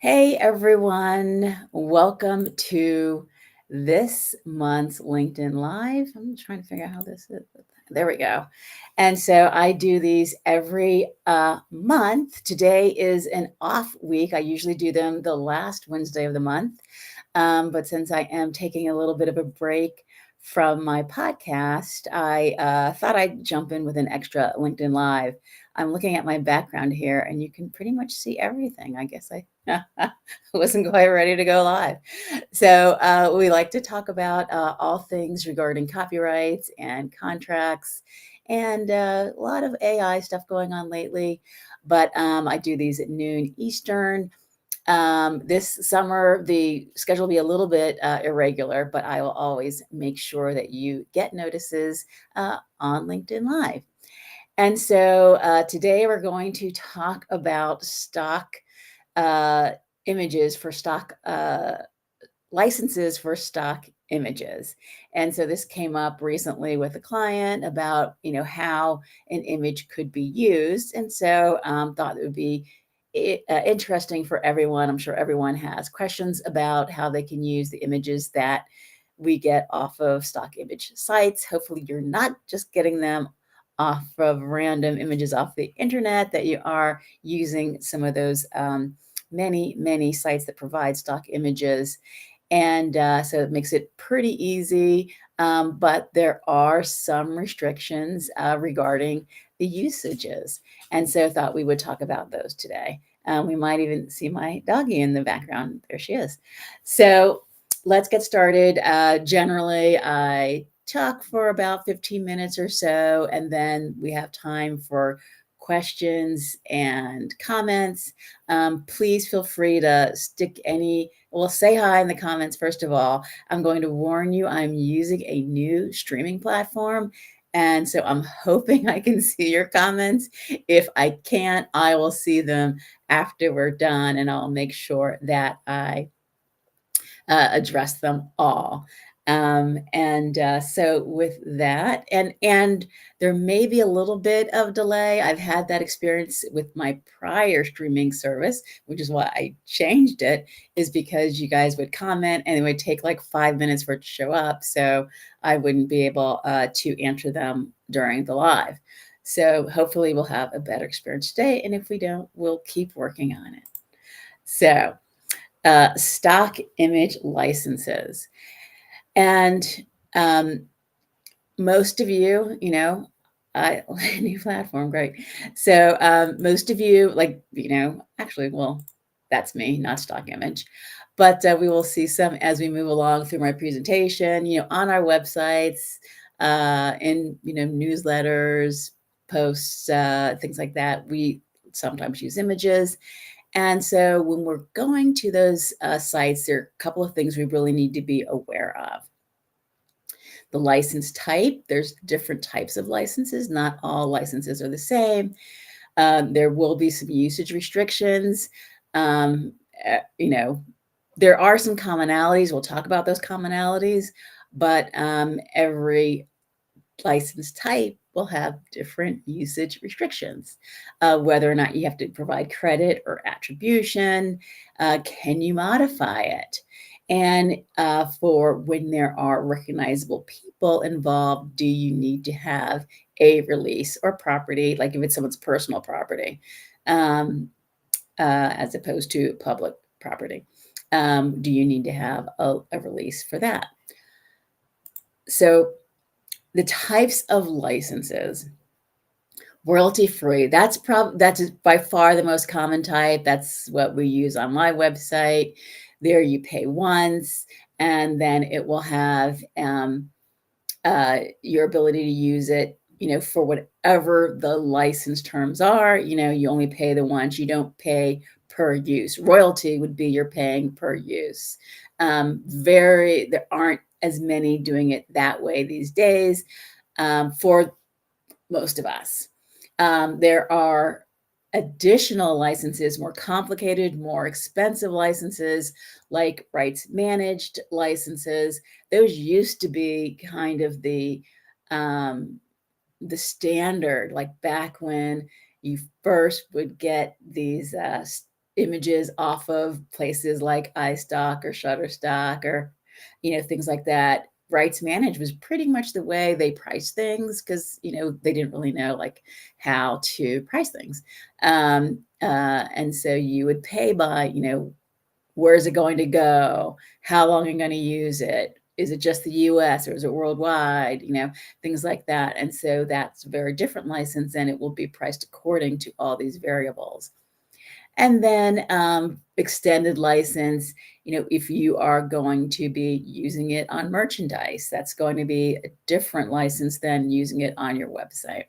Hey everyone, welcome to this month's LinkedIn Live. I'm trying to figure out how this is. There we go. And so I do these every month. Today is an off week. I usually do them the last Wednesday of the month. But since I am taking a little bit of a break from my podcast, I thought I'd jump in with an extra LinkedIn Live. I'm looking at my background here, and you can pretty much see everything. I guess I wasn't quite ready to go live. So we like to talk about all things regarding copyrights and contracts, and a lot of AI stuff going on lately. But I do these at noon Eastern. This summer, the schedule will be a little bit irregular, but I will always make sure that you get notices on LinkedIn Live. And so today we're going to talk about stock uh, images for stock licenses for stock images. And so this came up recently with a client about, how an image could be used. And so thought it would be interesting for everyone. I'm sure everyone has questions about how they can use the images that we get off of stock image sites. Hopefully you're not just getting them off of random images off the internet, that you are using some of those many sites that provide stock images. And so it makes it pretty easy. But there are some restrictions regarding the usages. And so I thought we would talk about those today. We might even see my doggie in the background. There she is. So let's get started. Generally, I talk for about 15 minutes or so, and then we have time for questions and comments. Please feel free to say hi in the comments. First of all, I'm going to warn you, I'm using a new streaming platform. And so I'm hoping I can see your comments. If I can't, I will see them after we're done, and I'll make sure that I address them all. So with that, and there may be a little bit of delay. I've had that experience with my prior streaming service, which is why I changed it, is because you guys would comment and it would take like 5 minutes for it to show up. So I wouldn't be able to answer them during the live. So hopefully we'll have a better experience today. And if we don't, we'll keep working on it. So stock image licenses. And um, most of you, new platform, great. So most of you, actually, well, that's me, not stock image. But we will see some as we move along through my presentation, on our websites, in, newsletters, posts, things like that. We sometimes use images. And so when we're going to those sites, there are a couple of things we really need to be aware of. The license type, there's different types of licenses. Not all licenses are the same. There will be some usage restrictions. Um, there are some commonalities. We'll talk about those commonalities, but every license type will have different usage restrictions. Whether or not you have to provide credit or attribution, can you modify it? And for when there are recognizable people involved, do you need to have a release or property, like if it's someone's personal property, as opposed to public property? Do you need to have a release for that? So the types of licenses, royalty free, that's by far the most common type. That's what we use on my website. There you pay once, and then it will have your ability to use it, for whatever the license terms are. You only pay the once, you don't pay per use. Royalty would be you're paying per use. There aren't as many doing it that way these days, for most of us. There are additional licenses, more complicated, more expensive licenses, like rights managed licenses. Those used to be kind of the standard, like back when you first would get these images off of places like iStock or Shutterstock or, things like that. Rights Managed was pretty much the way they priced things because, they didn't really know like how to price things. And so you would pay by, where is it going to go? How long are you going to use it? Is it just the US or is it worldwide? Things like that. And so that's a very different license and it will be priced according to all these variables. And then extended license, if you are going to be using it on merchandise, that's going to be a different license than using it on your website.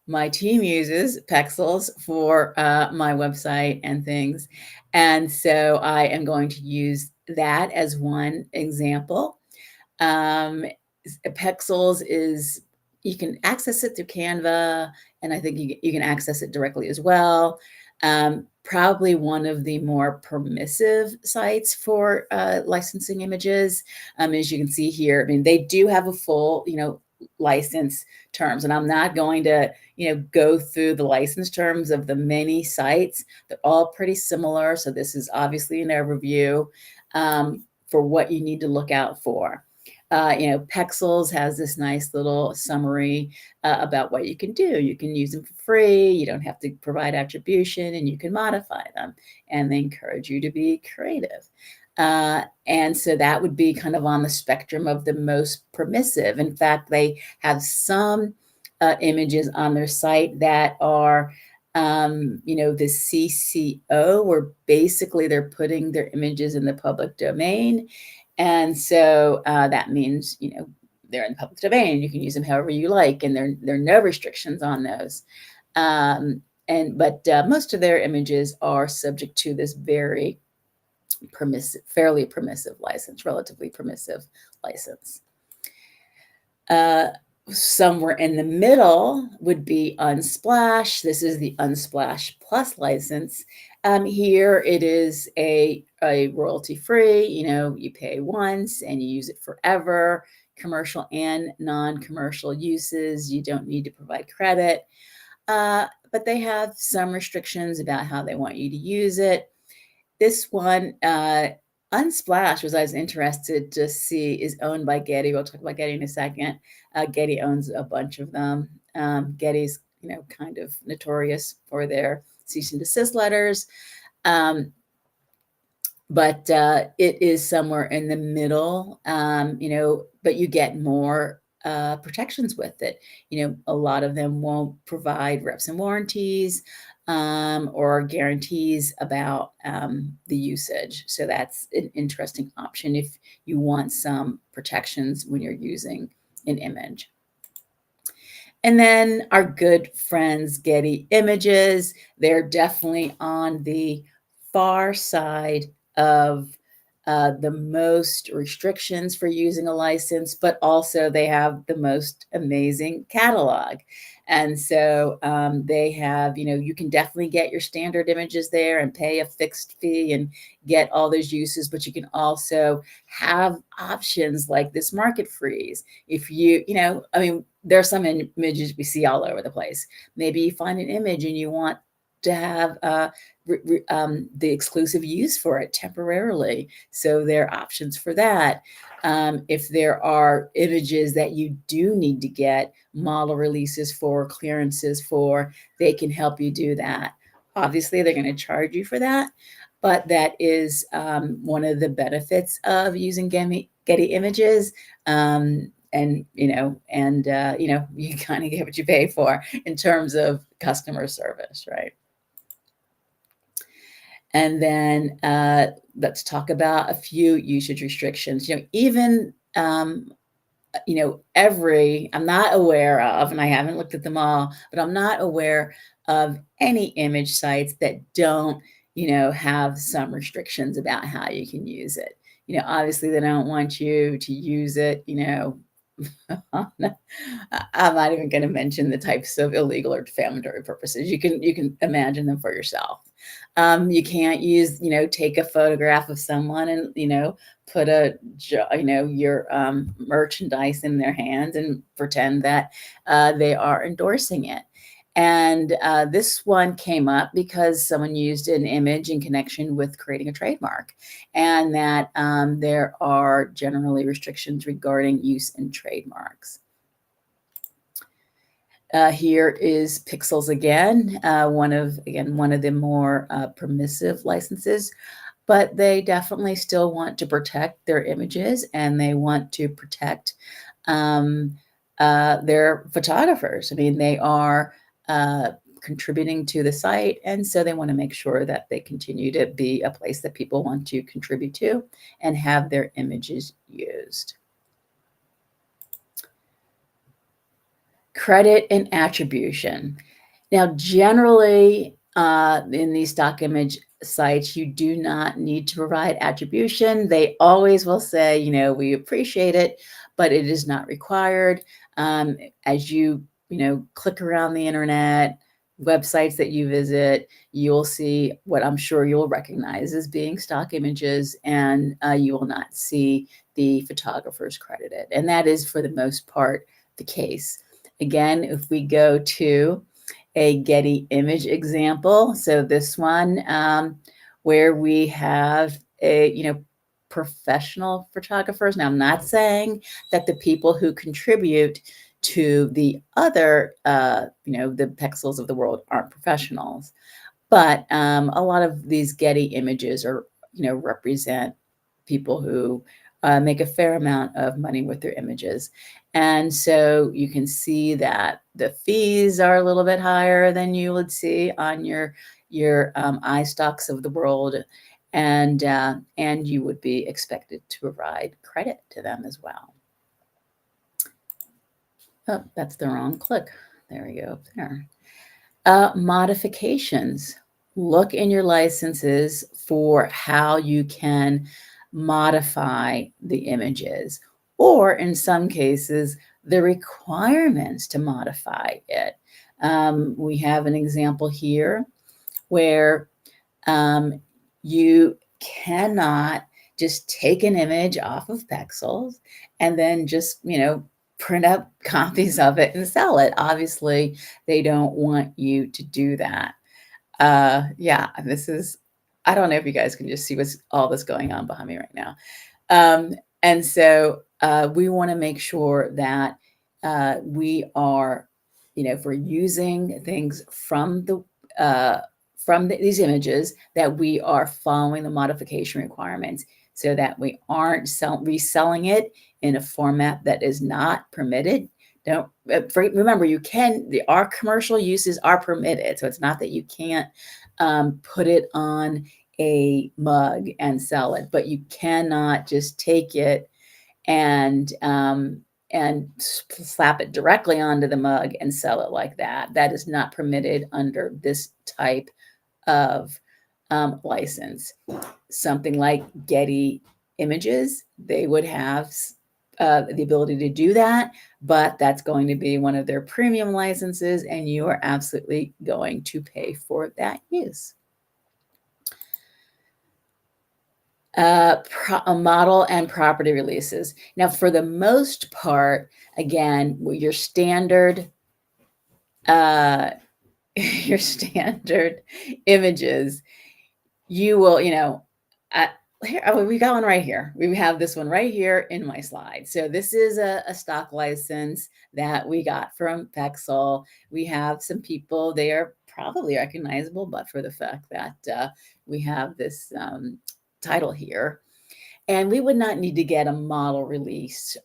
My team uses Pexels for my website and things. And so I am going to use that as one example. Pexels is, you can access it through Canva, and I think you can access it directly as well. Probably one of the more permissive sites for licensing images. As you can see here, they do have a full, license terms, and I'm not going to, go through the license terms of the many sites. They're all pretty similar. So this is obviously an overview for what you need to look out for. Pexels has this nice little summary about what you can do. You can use them for free. You don't have to provide attribution, and you can modify them. And they encourage you to be creative. And so that would be kind of on the spectrum of the most permissive. In fact, they have some images on their site that are, the CCO, where basically they're putting their images in the public domain. And so that means, they're in the public domain. You can use them however you like, and there are no restrictions on those. But most of their images are subject to this very fairly permissive license, relatively permissive license. Somewhere in the middle would be Unsplash. This is the Unsplash Plus license. Here it is a royalty free, you pay once and you use it forever, commercial and non-commercial uses. You don't need to provide credit, but they have some restrictions about how they want you to use it. This one, Unsplash, was I was interested to see, is owned by Getty. We'll talk about Getty in a second. Getty owns a bunch of them. Getty's, kind of notorious for their cease and desist letters. But it is somewhere in the middle, but you get more protections with it. A lot of them won't provide reps and warranties or guarantees about the usage. So that's an interesting option if you want some protections when you're using an image. And then our good friends, Getty Images, they're definitely on the far side of the most restrictions for using a license, but also they have the most amazing catalog. And so they have, you can definitely get your standard images there and pay a fixed fee and get all those uses, but you can also have options like this market freeze. If there are some images we see all over the place. Maybe you find an image and you want to have the exclusive use for it temporarily. So there are options for that. If there are images that you do need to get model releases for, clearances for, they can help you do that. Obviously, they're going to charge you for that, but that is one of the benefits of using Getty Images. You kind of get what you pay for in terms of customer service, right? And then let's talk about a few usage restrictions. I'm not aware of, and I haven't looked at them all, but I'm not aware of any image sites that don't, have some restrictions about how you can use it. Obviously they don't want you to use it, I'm not even going to mention the types of illegal or defamatory purposes. You can imagine them for yourself. You can't use, take a photograph of someone and, put your merchandise in their hands and pretend that they are endorsing it. And this one came up because someone used an image in connection with creating a trademark, and that there are generally restrictions regarding use in trademarks. Here is Pexels again, one of the more permissive licenses, but they definitely still want to protect their images, and they want to protect um, their photographers. I mean, they are contributing to the site, and so they want to make sure that they continue to be a place that people want to contribute to and have their images used. Credit and attribution. Now, generally, in these stock image sites, you do not need to provide attribution. They always will say, we appreciate it, but it is not required. As you click around the internet, websites that you visit, you'll see what I'm sure you'll recognize as being stock images, and you will not see the photographers credited. And that is, for the most part, the case. Again, if we go to a Getty image example, so this one where we have professional photographers. Now, I'm not saying that the people who contribute to the other, the Pexels of the world aren't professionals, but a lot of these Getty images represent people who make a fair amount of money with their images. And so you can see that the fees are a little bit higher than you would see on your iStocks of the world, and you would be expected to provide credit to them as well. Oh, that's the wrong click. There we go, up there. Modifications. Look in your licenses for how you can modify the images, or in some cases, the requirements to modify it. We have an example here where you cannot just take an image off of Pexels and then just, print up copies of it and sell it. Obviously, they don't want you to do that. Yeah, I don't know if you guys can just see what's all this going on behind me right now. And so we want to make sure that we are, if we're using things from these images, that we are following the modification requirements, so that we aren't reselling it in a format that is not permitted. Don't remember, our commercial uses are permitted, so it's not that you can't put it on a mug and sell it, but you cannot just take it and slap it directly onto the mug and sell it like that. That is not permitted under this type of license. Something like Getty Images, they would have the ability to do that, but that's going to be one of their premium licenses, and you are absolutely going to pay for that use. Model and property releases. Now, for the most part, again, your standard your standard images, you will, here, we got one right here. We have this one right here in my slide. So this is a stock license that we got from Pexel. We have some people, they are probably recognizable, but for the fact that we have this title here, and we would not need to get a model release,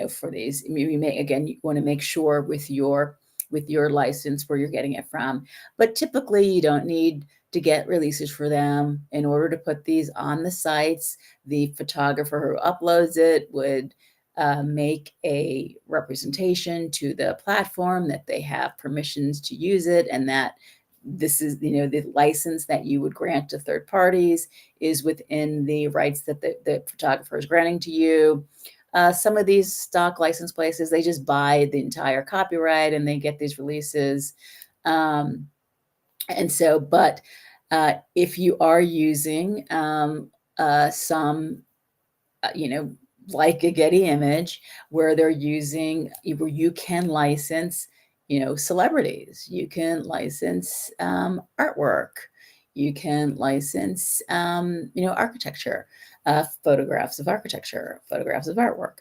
for these. I mean, you want to make sure with your license where you're getting it from, but typically you don't need to get releases for them. In order to put these on the sites, the photographer who uploads it would make a representation to the platform that they have permissions to use it, and that this is, the license that you would grant to third parties is within the rights that the photographer is granting to you. Some of these stock license places, they just buy the entire copyright and they get these releases. And so, but If you are using some, you know, like a Getty image where they're using, where you can license, you know, celebrities, you can license artwork, you can license, you know, architecture, photographs of architecture, photographs of artwork.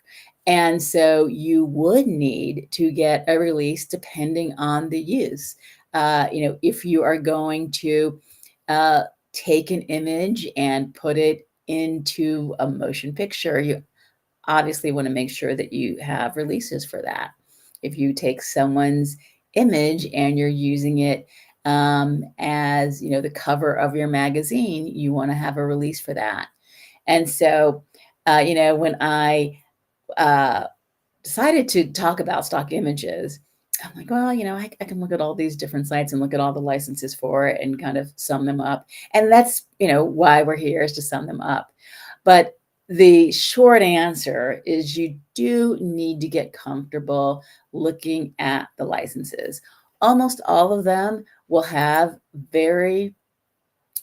And so you would need to get a release depending on the use. You know, if you are going to uh, take an image and put it into a motion picture, you obviously want to make sure that you have releases for that. If you take someone's image and you're using it as, you know, the cover of your magazine, you want to have a release for that. And so, you know, when I uh, decided to talk about stock images, I'm like, well, you know, I can look at all these different sites and look at all the licenses for it and kind of sum them up. And that's, you know, why we're here, is to sum them up. But the short answer is you do need to get comfortable looking at the licenses. Almost all of them will have very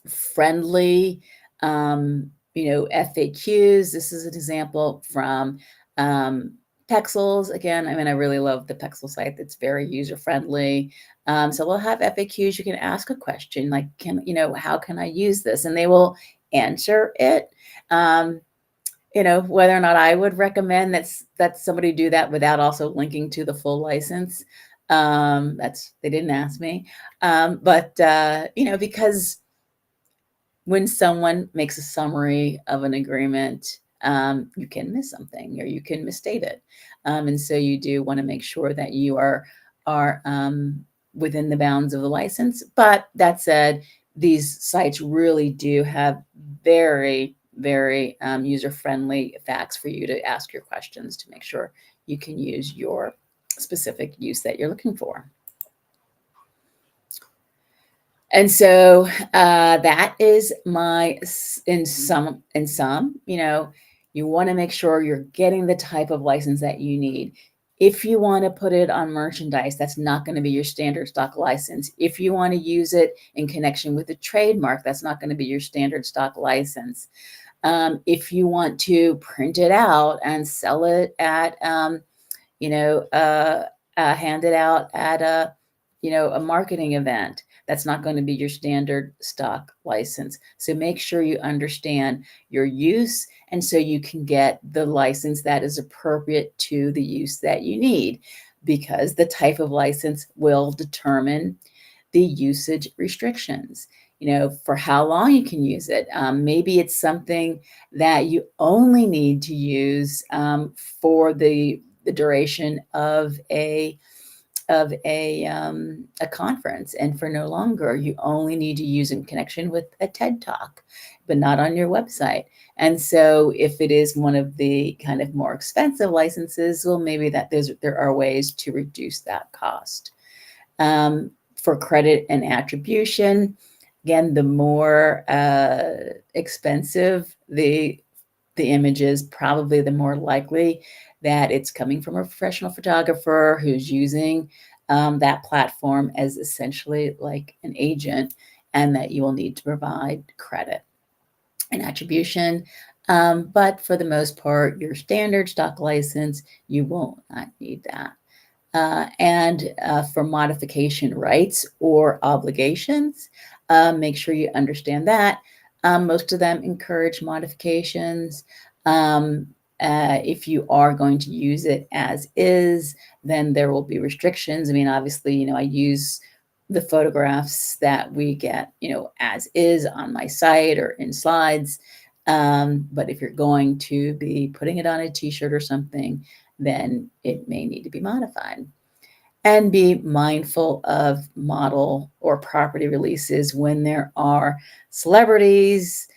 friendly, you know, FAQs. This is an example from Pexels. Again, I mean, I really love the Pexel site. It's very user friendly. So we'll have FAQs. You can ask a question like, can, you know, how can I use this? And they will answer it. You know, whether or not I would recommend that somebody do that without also linking to the full license. That's, they didn't ask me. But you know, because when someone makes a summary of an agreement, you can miss something or you can misstate it. And so you do want to make sure that you are within the bounds of the license. But that said, these sites really do have very, very user-friendly facts for you to ask your questions to make sure you can use your specific use that you're looking for. And so that is my, in some, you know, you want to make sure you're getting the type of license that you need. If you want to put it on merchandise, that's not going to be your standard stock license. If you want to use it in connection with a trademark, that's not going to be your standard stock license. If you want to print it out and sell it at, you know, hand it out at a, you know, a marketing event, that's not going to be your standard stock license. So make sure you understand your use, and so you can get the license that is appropriate to the use that you need, because the type of license will determine the usage restrictions. You know, for how long you can use it. Maybe it's something that you only need to use for the duration of a conference, and for no longer. You only need to use in connection with a TED Talk, but not on your website. And so if it is one of the kind of more expensive licenses, well, maybe that there are ways to reduce that cost. For credit and attribution, again, the more expensive the image is, probably the more likely that it's coming from a professional photographer who's using that platform as essentially like an agent, and that you will need to provide credit and attribution. But for the most part, your standard stock license, you will not need that. And for modification rights or obligations, make sure you understand that. Most of them encourage modifications. If you are going to use it as is, then there will be restrictions. I mean, obviously, you know, I use the photographs that we get, you know, as is on my site or in slides. But if you're going to be putting it on a t-shirt or something, then it may need to be modified. And be mindful of model or property releases when there are celebrities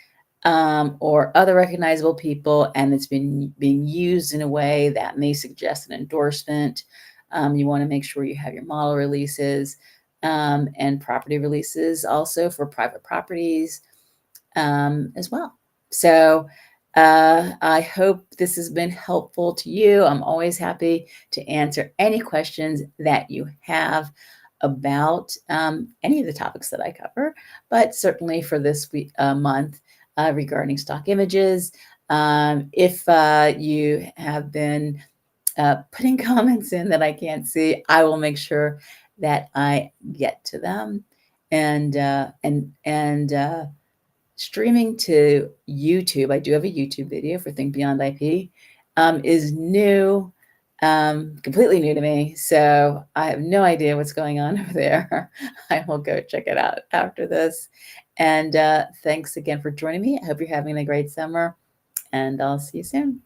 or other recognizable people, and it's been being used in a way that may suggest an endorsement. You want to make sure you have your model releases and property releases also for private properties as well. So I hope this has been helpful to you. I'm always happy to answer any questions that you have. about any of the topics that I cover, but certainly for this week, month regarding stock images. If you have been putting comments in that I can't see, I will make sure that I get to them. And streaming to YouTube, I do have a YouTube video for Think Beyond IP, is new, completely new to me. So I have no idea what's going on over there. I will go check it out after this. And thanks again for joining me. I hope you're having a great summer, and I'll see you soon.